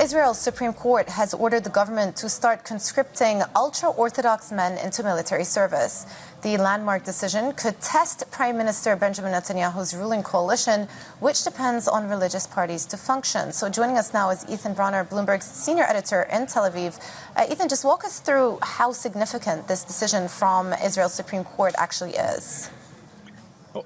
Israel's Supreme Court has ordered the government to start conscripting Ultra Orthodox men into military service. The landmark decision could test Prime Minister Benjamin Netanyahu's ruling coalition, which depends on religious parties to function. So joining us now is Ethan Bronner, Bloomberg's senior editor in Tel Aviv. Ethan, just walk us through how significant this decision from Israel's Supreme Court actually is.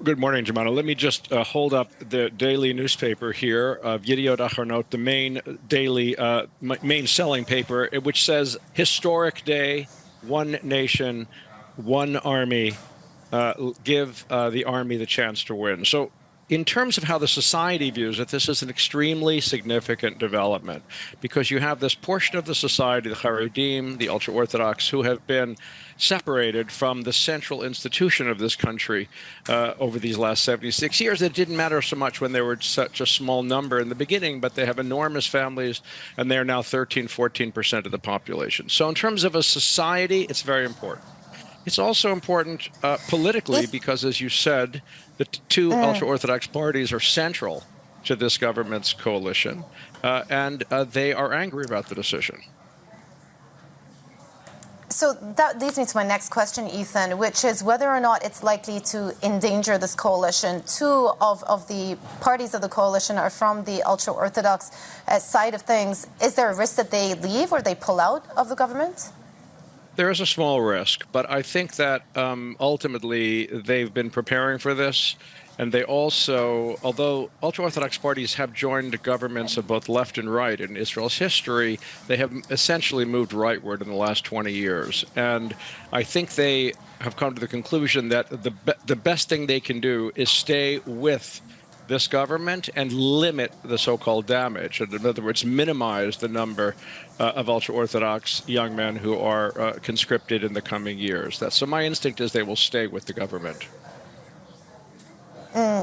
Good morning, Joumanna. Let me just hold up the daily newspaper here, Yediot Ahronot, the main daily, main selling paper, which says, historic day, one nation, one army, give the army the chance to win. So in terms of how the society views it, this is an extremely significant development because you have this portion of the society, the Haredim, the Ultra-Orthodox, who have been separated from the central institution of this country over these last 76 years. It didn't matter so much when they were such a small number in the beginning, but they have enormous families, and they're now 13-14% of the population. So in terms of a society, it's very important. It's also important politically because, as you said, the two ultra-Orthodox parties are central to this government's coalition, and they are angry about the decision. So that leads me to my next question, Ethan, which is whether or not it's likely to endanger this coalition. Two of the parties of the coalition are from the ultra-Orthodox side of things. Is there a risk that they leave or they pull out of the government? There is a small risk, but I think that ultimately they've been preparing for this. And they also, although ultra-Orthodox parties have joined governments of both left and right in Israel's history, they have essentially moved rightward in the last 20 years. And I think they have come to the conclusion that the best thing they can do is stay with this government and limit the so-called damage. In other words, minimize the number of ultra-Orthodox young men who are conscripted in the coming years. So my instinct is they will stay with the government.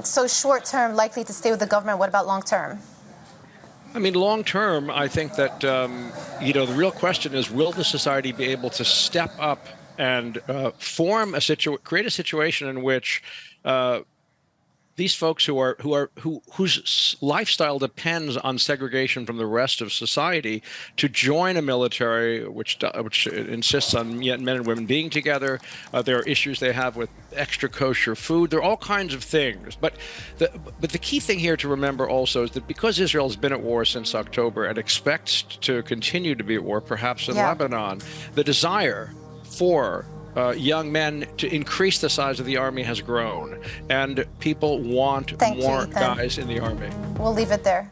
So short-term, likely to stay with the government. What about long-term? I mean, long-term, I think that, the real question is, will the society be able to step up and create a situation in which these folks whose lifestyle depends on segregation from the rest of society to join a military which insists on men and women being together. There are issues they have with extra kosher food. There are all kinds of things. But the key thing here to remember also is that because Israel has been at war since October and expects to continue to be at war, perhaps in Lebanon, the desire for young men to increase the size of the army has grown, and people want more guys in the army. We'll leave it there.